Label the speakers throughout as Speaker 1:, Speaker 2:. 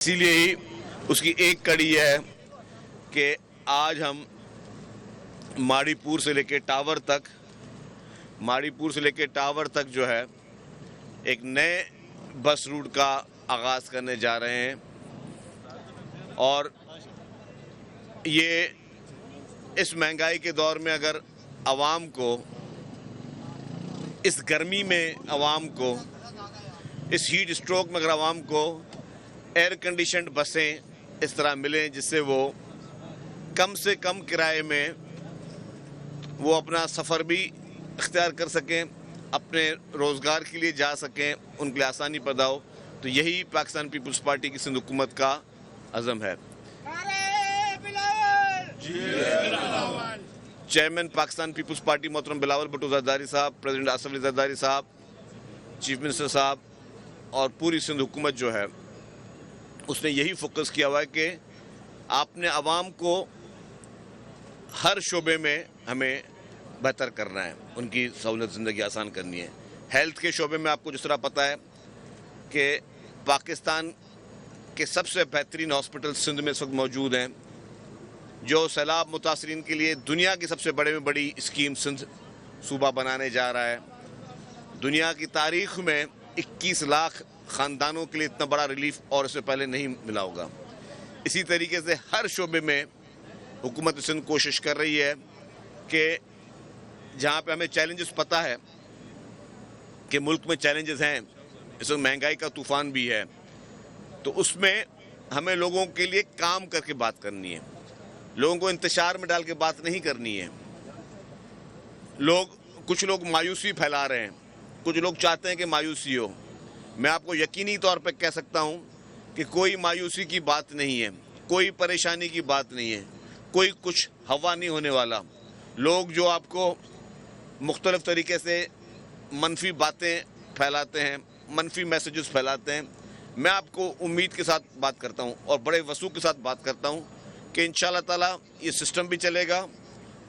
Speaker 1: اسی لیے ہی اس کی ایک کڑی ہے کہ آج ہم ماڑی پور سے لے کے ٹاور تک جو ہے ایک نئے بس روٹ کا آغاز کرنے جا رہے ہیں، اور یہ اس مہنگائی کے دور میں اگر عوام کو، اس گرمی میں عوام کو، اس ہیٹ اسٹروک میں اگر عوام کو ایئر کنڈیشنڈ بسیں اس طرح ملیں جس سے وہ کم سے کم کرائے میں وہ اپنا سفر بھی اختیار کر سکیں، اپنے روزگار کے لیے جا سکیں، ان کے لیے آسانی پیدا ہو، تو یہی پاکستان پیپلز پارٹی کی سندھ حکومت کا عزم ہے۔ چیئرمین پاکستان پیپلز پارٹی محترم بلاول بھٹو زرداری صاحب، پریزیڈنٹ آصف علی زرداری صاحب، چیف منسٹر صاحب اور پوری سندھ حکومت جو ہے اس نے یہی فوکس کیا ہوا ہے کہ آپ نے عوام کو ہر شعبے میں ہمیں بہتر کرنا ہے، ان کی سہولت زندگی آسان کرنی ہے۔ ہیلتھ کے شعبے میں آپ کو جس طرح پتہ ہے کہ پاکستان کے سب سے بہترین ہاسپٹل سندھ میں اس وقت موجود ہیں، جو سیلاب متاثرین کے لیے دنیا کی سب سے بڑے میں بڑی اسکیم سندھ صوبہ بنانے جا رہا ہے۔ دنیا کی تاریخ میں 21 لاکھ خاندانوں کے لیے اتنا بڑا ریلیف اور اس سے پہلے نہیں ملا ہوگا۔ اسی طریقے سے ہر شعبے میں حکومت سندھ کوشش کر رہی ہے کہ جہاں پہ ہمیں چیلنجز پتہ ہے کہ ملک میں چیلنجز ہیں، اس وقت مہنگائی کا طوفان بھی ہے، تو اس میں ہمیں لوگوں کے لیے کام کر کے بات کرنی ہے، لوگوں کو انتشار میں ڈال کے بات نہیں کرنی ہے۔ کچھ لوگ مایوسی پھیلا رہے ہیں، کچھ لوگ چاہتے ہیں کہ مایوسی ہو۔ میں آپ کو یقینی طور پہ کہہ سکتا ہوں کہ کوئی مایوسی کی بات نہیں ہے، کوئی پریشانی کی بات نہیں ہے، کوئی کچھ ہوا نہیں ہونے والا۔ لوگ جو آپ کو مختلف طریقے سے منفی باتیں پھیلاتے ہیں، منفی میسیجز پھیلاتے ہیں، میں آپ کو امید کے ساتھ بات کرتا ہوں اور بڑے وثوق کے ساتھ بات کرتا ہوں کہ انشاءاللہ تعالی یہ سسٹم بھی چلے گا،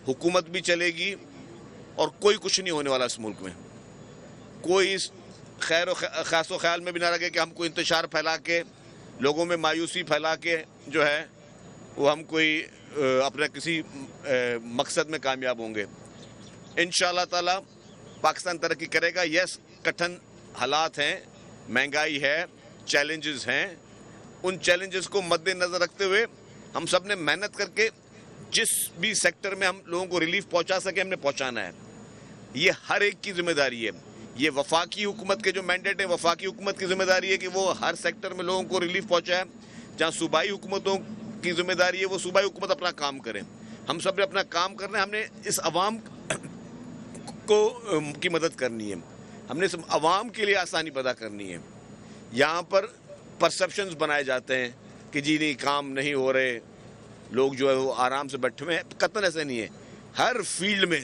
Speaker 1: حکومت بھی چلے گی، اور کوئی کچھ نہیں ہونے والا اس ملک میں۔ کوئی خاص و خیال میں بھی نہ رکھے کہ ہم کوئی انتشار پھیلا کے، لوگوں میں مایوسی پھیلا کے جو ہے وہ ہم کوئی اپنے کسی مقصد میں کامیاب ہوں گے۔ انشاءاللہ تعالی پاکستان ترقی کرے گا۔ یس، کٹھن حالات ہیں، مہنگائی ہے، چیلنجز ہیں، ان چیلنجز کو مد نظر رکھتے ہوئے ہم سب نے محنت کر کے جس بھی سیکٹر میں ہم لوگوں کو ریلیف پہنچا سکے ہم نے پہنچانا ہے۔ یہ ہر ایک کی ذمہ داری ہے۔ یہ وفاقی حکومت کے جو مینڈیٹ ہے، وفاقی حکومت کی ذمہ داری ہے کہ وہ ہر سیکٹر میں لوگوں کو ریلیف پہنچائے۔ جہاں صوبائی حکومتوں کی ذمہ داری ہے وہ صوبائی حکومت اپنا کام کریں۔ ہم سب نے اپنا کام کرنا ہے، ہم نے اس عوام کی مدد کرنی ہے، ہم نے عوام کے لیے آسانی پیدا کرنی ہے۔ یہاں پر پرسپشنز بنائے جاتے ہیں کہ جی نہیں کام نہیں ہو رہے، لوگ جو ہے وہ آرام سے بیٹھے ہوئے ہیں، قطعاً ایسے نہیں ہے۔ ہر فیلڈ میں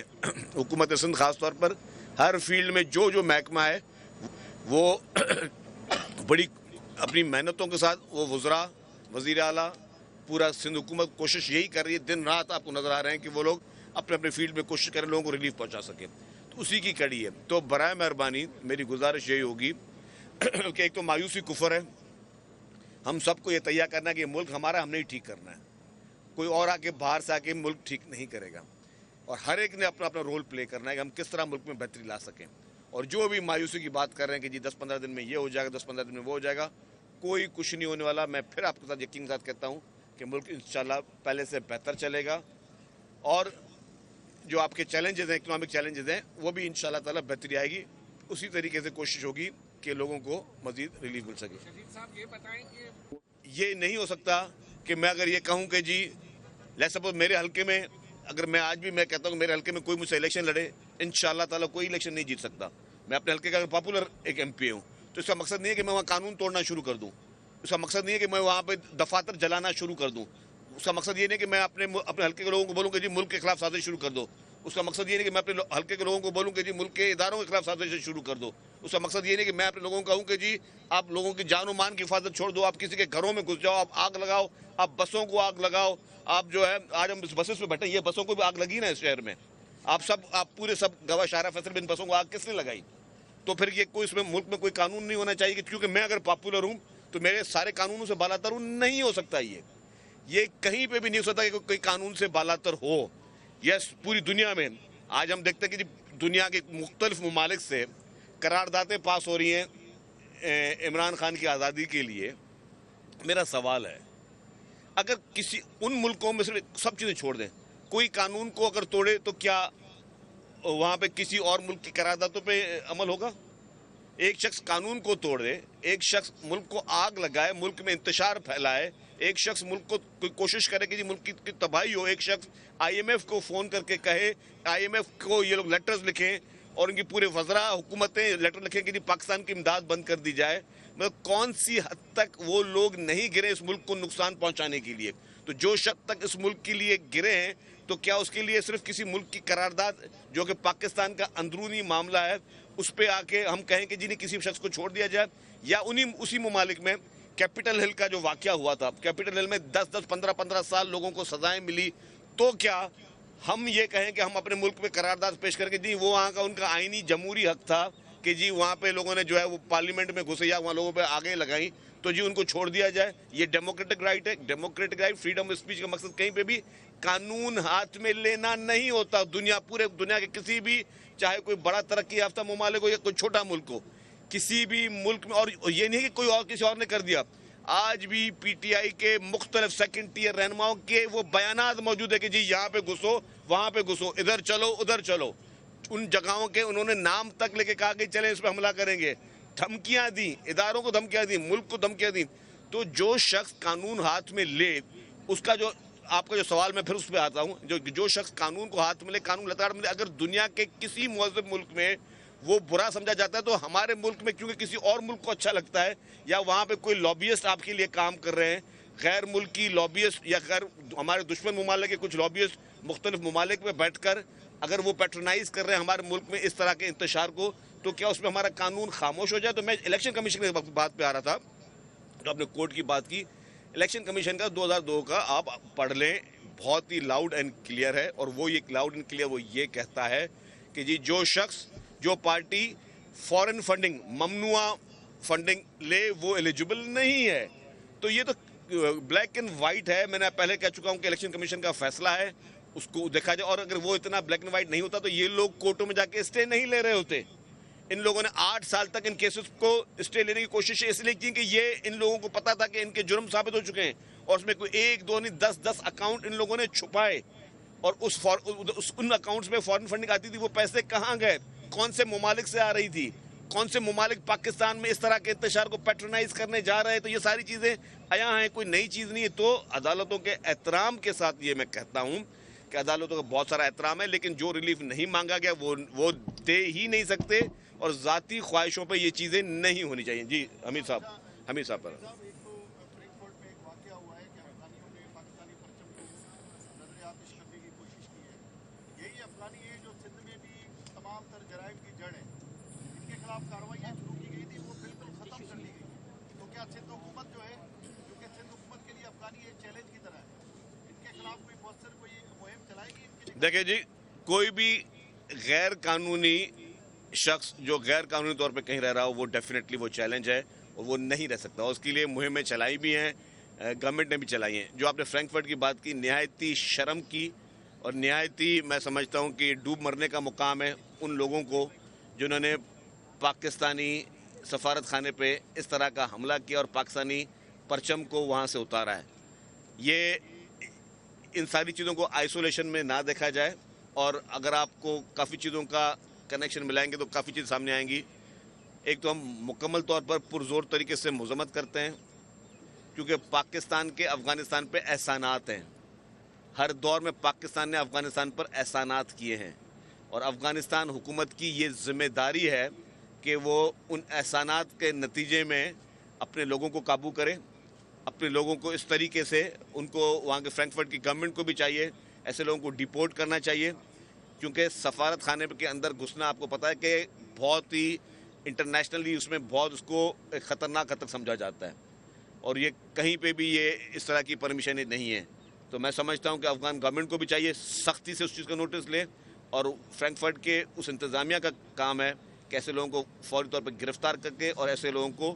Speaker 1: حکومت سندھ خاص طور پر ہر فیلڈ میں جو محکمہ ہے وہ بڑی اپنی محنتوں کے ساتھ، وہ وزراء، وزیر اعلیٰ، پورا سندھ حکومت کوشش یہی کر رہی ہے، دن رات آپ کو نظر آ رہے ہیں کہ وہ لوگ اپنے اپنے فیلڈ میں کوشش کریں لوگوں کو ریلیف پہنچا سکیں، تو اسی کی کڑی ہے۔ تو برائے مہربانی میری گزارش یہی ہوگی کہ ایک تو مایوسی کفر ہے، ہم سب کو یہ تیار کرنا ہے کہ یہ ملک ہمارا، ہم نے ہی ٹھیک کرنا ہے، کوئی اور آ کے باہر سے آ کے ملک ٹھیک نہیں کرے گا، اور ہر ایک نے اپنا اپنا رول پلے کرنا ہے کہ ہم کس طرح ملک میں بہتری لا سکیں۔ اور جو بھی مایوسی کی بات کر رہے ہیں کہ جی 10-15 دن میں یہ ہو جائے گا، 10-15 دن میں وہ ہو جائے گا، کوئی کچھ نہیں ہونے والا۔ میں پھر آپ کے ساتھ یقین کے ساتھ کہتا ہوں کہ ملک انشاءاللہ پہلے سے بہتر چلے گا، اور جو آپ کے چیلنجز ہیں، اکنامک چیلنجز ہیں، وہ بھی انشاءاللہ تعالی بہتری آئے گی۔ اسی طریقے سے کوشش ہوگی کہ لوگوں کو مزید ریلیف مل سکے۔
Speaker 2: شریف صاحب یہ بتائیں کہ
Speaker 1: یہ نہیں ہو سکتا کہ میں اگر یہ کہوں کہ جی لیٹس سپوز میرے حلقے میں، اگر میں آج بھی میں کہتا ہوں کہ میرے حلقے میں کوئی مجھ سے الیکشن لڑے، انشاءاللہ تعالی کوئی الیکشن نہیں جیت سکتا۔ میں اپنے حلقے کا اگر پاپولر ایک ایم پی ہوں تو اس کا مقصد نہیں ہے کہ میں وہاں قانون توڑنا شروع کر دوں، اس کا مقصد نہیں ہے کہ میں وہاں پہ دفاتر جلانا شروع کر دوں، اس کا مقصد یہ نہیں کہ میں اپنے حلقے کے لوگوں کو بولوں کہ جی ملک کے خلاف سازش شروع کر دو، اس کا مقصد یہ نہیں کہ میں اپنے حلقے کے لوگوں کو بولوں کہ جی ملک کے اداروں کے خلاف سازش شروع کر دو، اس کا مقصد یہ نہیں کہ میں اپنے لوگوں کو کہوں کہ جی آپ لوگوں کی جان و مان کی حفاظت چھوڑ دو، آپ کسی کے گھروں میں گھس جاؤ، آپ آگ لگاؤ، آپ بسوں کو آگ لگاؤ، آپ جو ہے آج ہم اس بسز پہ بیٹھے، یہ بسوں کو بھی آگ لگی نا اس شہر میں، آپ پورے سب گواہ شاہراہ فیصل میں ان بسوں کو آگ کس نے لگائی؟ تو پھر یہ کوئی اس میں ملک میں کوئی قانون نہیں ہونا چاہیے، کیونکہ میں اگر پاپولر ہوں تو میرے سارے قانونوں سے بالاتر نہیں ہو سکتا. یہ کہیں پہ بھی نہیں ہو سکتا کہ کوئی قانون سے بالاتر ہو. یس, پوری دنیا میں آج ہم دیکھتے ہیں کہ دنیا کے مختلف ممالک سے قراردادیں پاس ہو رہی ہیں عمران خان کی آزادی کے لیے. میرا سوال ہے, اگر کسی ان ملکوں میں صرف سب چیزیں چھوڑ دیں, کوئی قانون کو اگر توڑے تو کیا وہاں پہ کسی اور ملک کی قراردادوں پہ عمل ہوگا؟ ایک شخص قانون کو توڑ دے, ایک شخص ملک کو آگ لگائے, ملک میں انتشار پھیلائے, ایک شخص ملک کو کوئی کوشش کرے کہ ملک کی تباہی ہو, ایک شخص آئی ایم ایف کو فون کر کے کہے, آئی ایم ایف کو یہ لوگ لیٹرز لکھیں اور ان کی پورے وزراء حکومتیں لیٹر لکھیں کہ پاکستان کی امداد بند کر دی جائے. مطلب کون سی حد تک وہ لوگ نہیں گرے اس ملک کو نقصان پہنچانے کے لیے؟ تو جو شخص تک اس ملک کے لیے گرے ہیں تو کیا اس کے لیے صرف کسی ملک کی قرارداد جو کہ پاکستان کا اندرونی معاملہ ہے اس پہ آ کے ہم کہیں کہ جی نہیں کسی شخص کو چھوڑ دیا جائے؟ یا اسی ممالک میں کیپٹل ہل کا جو واقعہ ہوا تھا, کیپٹل ہل میں 10-15 سال لوگوں کو سزائیں ملی, تو کیا ہم یہ کہیں کہ ہم اپنے ملک میں قرارداد پیش کر کے جی وہ وہاں کا ان کا آئینی جمہوری حق تھا کہ جی وہاں پہ لوگوں نے جو ہے وہ پارلیمنٹ میں گھسے یا وہاں لوگوں پہ آگے لگائیں تو جی ان کو چھوڑ دیا جائے؟ یہ ڈیموکریٹک رائٹ ہے. Democratic right, freedom of speech کا مقصد کہیں پہ بھی قانون ہاتھ میں لینا نہیں ہوتا. پورے دنیا کے کسی بھی, چاہے کوئی بڑا ترقی یافتہ ممالک ہو یا کوئی چھوٹا ملک ہو, کسی بھی ملک میں, اور یہ نہیں کہ کوئی اور کسی اور نے کر دیا, آج بھی پی ٹی آئی کے مختلف سیکنڈ ٹیئر رہنماؤں کے وہ بیانات موجود ہے کہ جی یہاں پہ گھسو, وہاں پہ گھسو, ادھر چلو, ادھر چلو. ان جگہوں کے انہوں نے نام تک لے کے کہا کہ چلیں اس پہ حملہ کریں گے, دھمکیاں دیں, اداروں کو دھمکیاں دیں, ملک کو دھمکیاں دیں. تو جو شخص قانون ہاتھ میں لے, اس کا جو آپ کا جو سوال, میں پھر اس پہ آتا ہوں, جو شخص قانون کو ہاتھ میں لے, قانون لتاڑ میں لے, اگر دنیا کے کسی مہذب ملک میں وہ برا سمجھا جاتا ہے تو ہمارے ملک میں کیونکہ کسی اور ملک کو اچھا لگتا ہے, یا وہاں پہ کوئی لابیسٹ آپ کے لیے کام کر رہے ہیں, غیر ملکی لابیسٹ یا غیر ہمارے دشمن ممالک کے کچھ لابیسٹ مختلف ممالک میں بیٹھ کر اگر وہ پیٹرنائز کر رہے ہیں ہمارے ملک میں اس طرح کے انتشار کو, تو کیا اس میں ہمارا قانون خاموش ہو جائے؟ تو میں الیکشن کمیشن کی بات پہ آ رہا تھا, تو آپ نے کورٹ کی بات کی. الیکشن کمیشن کا 2002 کا آپ پڑھ لیں, بہت ہی لاؤڈ اینڈ کلیئر ہے, اور وہ یہ لاؤڈ اینڈ کلیئر وہ یہ کہتا ہے کہ جی جو شخص, جو پارٹی فورن فنڈنگ, ممنوع فنڈنگ لے وہ ایلیجبل نہیں ہے. تو یہ تو بلیک اینڈ وائٹ ہے. میں نے پہلے کہہ چکا ہوں کہ الیکشن کمیشن کا فیصلہ ہے, اس کو دیکھا جائے. اور اگر وہ اتنا بلیک اینڈ وائٹ نہیں ہوتا تو یہ لوگ کورٹوں میں جا کے اسٹے نہیں لے رہے ہوتے. ان لوگوں نے 8 سال تک ان کیسز کو اسٹے لینے کی کوشش اس لیے کی کہ یہ ان لوگوں کو پتا تھا کہ ان کے جرم ثابت ہو چکے ہیں, اور اس میں کوئی 1-2 نہیں 10 اکاؤنٹ ان لوگوں نے چھپائے, اور ان اکاؤنٹس میں فورن فنڈنگ آتی تھی. وہ پیسے کہاں گئے, کون سے ممالک سے آ رہی تھی, کون سے ممالک پاکستان میں اس طرح کے انتشار کو پیٹرنائز کرنے جا رہے ہیں؟ تو یہ ساری چیزیں عیاں ہیں, کوئی نئی چیز نہیں ہے. تو عدالتوں کے احترام کے ساتھ یہ میں کہتا ہوں کہ عدالتوں کا بہت سارا احترام ہے, لیکن جو ریلیف نہیں مانگا گیا وہ دے ہی نہیں سکتے, اور ذاتی خواہشوں پہ یہ چیزیں نہیں ہونی چاہیے. جی حمید صاحب پر دیکھیں جی, کوئی بھی غیر قانونی شخص جو غیر قانونی طور پہ کہیں رہ رہا ہو وہ ڈیفینیٹلی وہ چیلنج ہے, اور وہ نہیں رہ سکتا. اور اس کے لیے مہمیں چلائی بھی ہیں, گورنمنٹ نے بھی چلائی ہیں. جو آپ نے فرینکفرٹ کی بات کی, نہایتی شرم کی, اور نہایتی میں سمجھتا ہوں کہ ڈوب مرنے کا مقام ہے ان لوگوں کو جنہوں نے پاکستانی سفارت خانے پہ اس طرح کا حملہ کیا اور پاکستانی پرچم کو وہاں سے اتارا ہے. یہ ان ساری چیزوں کو آئسولیشن میں نہ دیکھا جائے, اور اگر آپ کو کافی چیزوں کا کنیکشن ملائیں گے تو کافی چیز سامنے آئیں گی. ایک تو ہم مکمل طور پر پرزور طریقے سے مذمت کرتے ہیں کیونکہ پاکستان کے افغانستان پہ احسانات ہیں. ہر دور میں پاکستان نے افغانستان پر احسانات کیے ہیں, اور افغانستان حکومت کی یہ ذمہ داری ہے کہ وہ ان احسانات کے نتیجے میں اپنے لوگوں کو قابو کرے, اپنے لوگوں کو اس طریقے سے, ان کو وہاں کے فرینکفرٹ کی گورنمنٹ کو بھی چاہیے ایسے لوگوں کو ڈیپورٹ کرنا چاہیے, کیونکہ سفارت خانے کے اندر گھسنا آپ کو پتہ ہے کہ بہت ہی انٹرنیشنلی اس میں بہت اس کو ایک خطرناک حد تک سمجھا جاتا ہے, اور یہ کہیں پہ بھی یہ اس طرح کی پرمیشن نہیں ہے. تو میں سمجھتا ہوں کہ افغان گورنمنٹ کو بھی چاہیے سختی سے اس چیز کا نوٹس لے, اور فرینکفرٹ کے اس انتظامیہ کا کام ہے کہ ایسے لوگوں کو فوری طور پر گرفتار کر کے اور ایسے لوگوں کو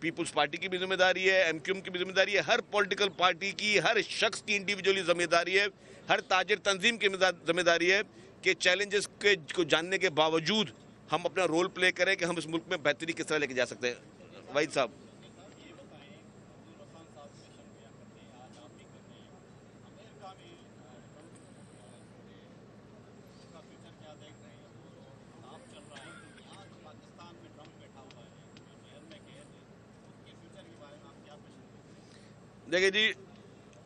Speaker 1: پیپلز پارٹی کی بھی ذمہ داری ہے, MQM کی بھی ذمہ داری ہے, ہر پولیٹیکل پارٹی کی, ہر شخص کی انڈیویجولی ذمہ داری ہے, ہر تاجر تنظیم کی ذمہ داری ہے کہ چیلنجز کو جاننے کے باوجود ہم اپنا رول پلے کریں کہ ہم اس ملک میں بہتری کس طرح لے کے جا سکتے ہیں. واحد صاحب, دیکھیں جی,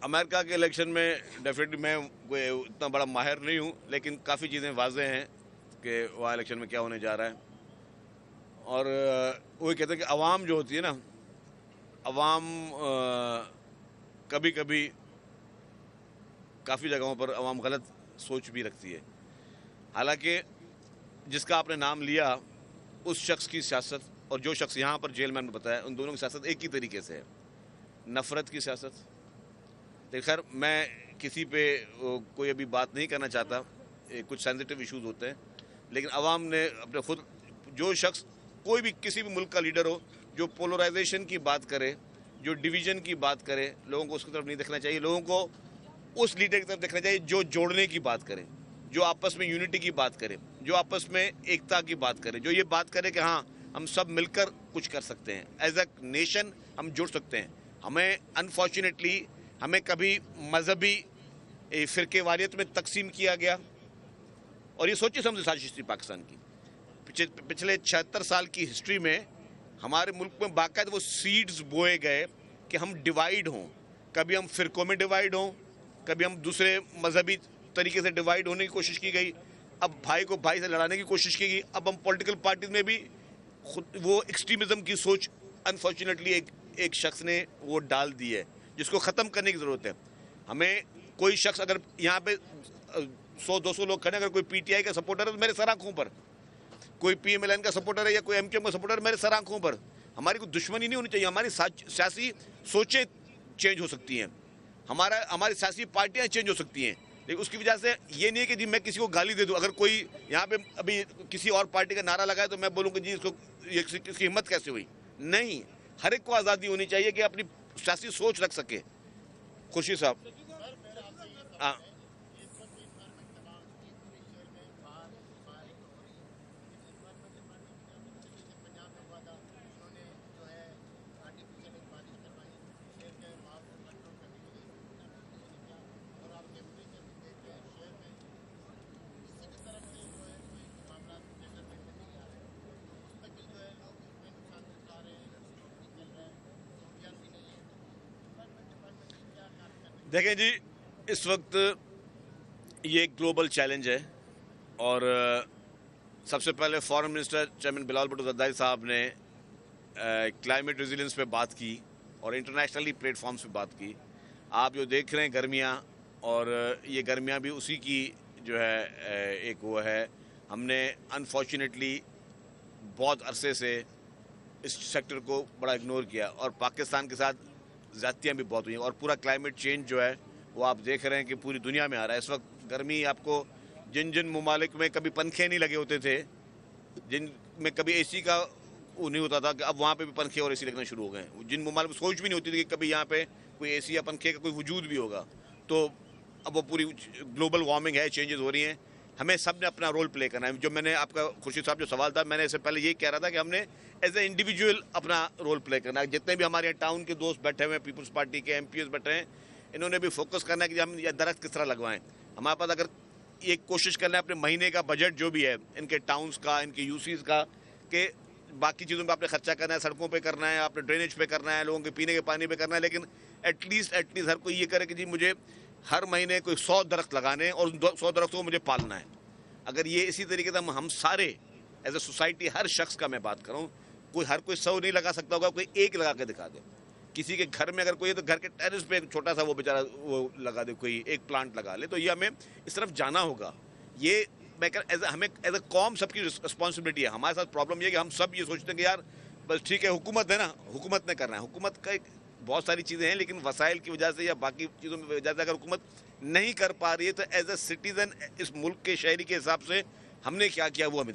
Speaker 1: امریکہ کے الیکشن میں ڈیفینیٹلی میں کوئی اتنا بڑا ماہر نہیں ہوں, لیکن کافی چیزیں واضح ہیں کہ وہاں الیکشن میں کیا ہونے جا رہا ہے. اور وہی کہتے ہیں کہ عوام جو ہوتی ہے نا, عوام کبھی کبھی کافی جگہوں پر عوام غلط سوچ بھی رکھتی ہے. حالانکہ جس کا آپ نے نام لیا, اس شخص کی سیاست اور جو شخص یہاں پر جیل میں نے بتایا, ان دونوں کی سیاست ایک ہی طریقے سے ہے, نفرت کی سیاست. خیر, میں کسی پہ کوئی ابھی بات نہیں کرنا چاہتا, کچھ سینسیٹیو ایشوز ہوتے ہیں, لیکن عوام نے اپنے خود, جو شخص کوئی بھی کسی بھی ملک کا لیڈر ہو, جو پولرائزیشن کی بات کرے, جو ڈویژن کی بات کرے, لوگوں کو اس کی طرف نہیں دیکھنا چاہیے. لوگوں کو اس لیڈر کی طرف دیکھنا چاہیے جو جوڑنے کی بات کرے, جو آپس میں یونٹی کی بات کرے, جو آپس میں ایکتا کی بات کرے, جو یہ بات کرے کہ ہاں ہم سب مل کر کچھ کر سکتے ہیں, ایز اے نیشن ہم جڑ سکتے ہیں. ہمیں انفارچونیٹلی ہمیں کبھی مذہبی فرقے واریت میں تقسیم کیا گیا, اور یہ سوچی سمجھے سازش تھی پاکستان کی. پچھلے 76 سال کی ہسٹری میں ہمارے ملک میں باقاعدہ وہ سیڈز بوئے گئے کہ ہم ڈیوائیڈ ہوں. کبھی ہم فرقوں میں ڈیوائیڈ ہوں, کبھی ہم دوسرے مذہبی طریقے سے ڈیوائیڈ ہونے کی کوشش کی گئی, اب بھائی کو بھائی سے لڑانے کی کوشش کی گئی. اب ہم پولیٹیکل پارٹیز میں بھی خود وہ ایکسٹریمزم کی سوچ انفارچونیٹلی ایک شخص نے وہ ڈال دی ہے, جس کو ختم کرنے کی ضرورت ہے. ہمیں کوئی شخص اگر یہاں پہ 100-200 لوگ کھڑے, اگر کوئی PTI کا سپورٹر ہے تو میرے سر آنکھوں پر, کوئی PMLN کا سپورٹر ہے یا کوئی MQM کا سپورٹر ہے میرے سر آنکھوں پر. ہماری کوئی دشمنی نہیں ہونی چاہیے, ہماری سیاسی سوچیں چینج ہو سکتی ہیں, ہماری سیاسی پارٹیاں چینج ہو سکتی ہیں, لیکن اس کی وجہ سے یہ نہیں ہے کہ جی میں کسی کو گالی دے دوں. اگر کوئی یہاں پہ ابھی کسی اور پارٹی کا نعرہ لگائے تو میں بولوں کہ جی اس کو اس کی ہمت کیسے ہوئی. نہیں, ہر ایک کو آزادی ہونی چاہیے کہ اپنی سیاسی سوچ رکھ سکے. خورشید صاحب, دیکھیں جی, اس وقت یہ ایک گلوبل چیلنج ہے, اور سب سے پہلے فارن منسٹر چیئرمین بلال بھٹو زرداری صاحب نے کلائمیٹ ریزیلنس پہ بات کی اور انٹرنیشنلی پلیٹ فارمز پہ بات کی. آپ جو دیکھ رہے ہیں گرمیاں, اور یہ گرمیاں بھی اسی کی جو ہے ایک وہ ہے. ہم نے انفارچونیٹلی بہت عرصے سے اس سیکٹر کو بڑا اگنور کیا, اور پاکستان کے ساتھ زیادتیاں بھی بہت ہوئی ہیں, اور پورا کلائمیٹ چینج جو ہے وہ آپ دیکھ رہے ہیں کہ پوری دنیا میں آ رہا ہے. اس وقت گرمی, آپ کو جن ممالک میں کبھی پنکھے نہیں لگے ہوتے تھے, جن میں کبھی AC کا وہ نہیں ہوتا تھا, کہ اب وہاں پہ بھی پنکھے اور AC لگنا شروع ہو گئے. جن ممالک میں سوچ بھی نہیں ہوتی تھی کہ کبھی یہاں پہ کوئی AC یا پنکھے کا کوئی وجود بھی ہوگا, تو اب وہ پوری گلوبل وارمنگ ہے, چینجز ہو رہی ہیں. ہمیں سب نے اپنا رول پلے کرنا ہے. جو میں نے آپ کا خورشید صاحب جو سوال تھا, میں نے اس سے پہلے یہی کہہ رہا تھا کہ ہم نے ایز اے انڈیویجول اپنا رول پلے کرنا ہے. جتنے بھی ہمارے ٹاؤن کے دوست بیٹھے ہوئے ہیں, پیپلز پارٹی کے MPs بیٹھے ہیں, انہوں نے بھی فوکس کرنا ہے کہ ہم یہ درخت کس طرح لگوائیں. ہمارے پاس اگر ایک کوشش کرنا ہے اپنے مہینے کا بجٹ جو بھی ہے ان کے ٹاؤنز کا, ان کے UCs کا, کہ باقی چیزوں پہ آپ نے خرچہ کرنا ہے, سڑکوں پہ کرنا ہے, آپ نے ڈرینیج پہ کرنا ہے, لوگوں کے پینے کے پانی پہ کرنا ہے, لیکن ایٹ لیسٹ ہر کوئی یہ کرے کہ جی مجھے ہر مہینے کوئی 100 درخت لگانے ہیں اور 100 درختوں کو مجھے پالنا ہے. اگر یہ اسی طریقے سے ہم سارے ایز اے سوسائٹی, ہر شخص کا میں بات کروں, ہر کوئی 100 نہیں لگا سکتا ہوگا, کوئی ایک لگا کے دکھا دے. کسی کے گھر میں اگر کوئی ہے تو گھر کے ٹیرس پہ ایک چھوٹا سا وہ بیچارہ وہ لگا دے, کوئی ایک پلانٹ لگا لے. تو یہ ہمیں اس طرف جانا ہوگا. یہ میں ہمیں ایز اے قوم سب کی رسپانسبلٹی ہے. ہمارے ساتھ پرابلم یہ ہے کہ ہم سب یہ سوچتے ہیں کہ یار بس ٹھیک ہے, حکومت ہے نا, حکومت نے کرنا ہے. حکومت کا بہت ساری چیزیں ہیں, لیکن وسائل کی وجہ سے یا باقی چیزوں کی وجہ سے اگر حکومت نہیں کر پا رہی ہے, تو ایز اے سٹیزن اس ملک کے شہری کے حساب سے ہم نے کیا کیا وہ ہمیں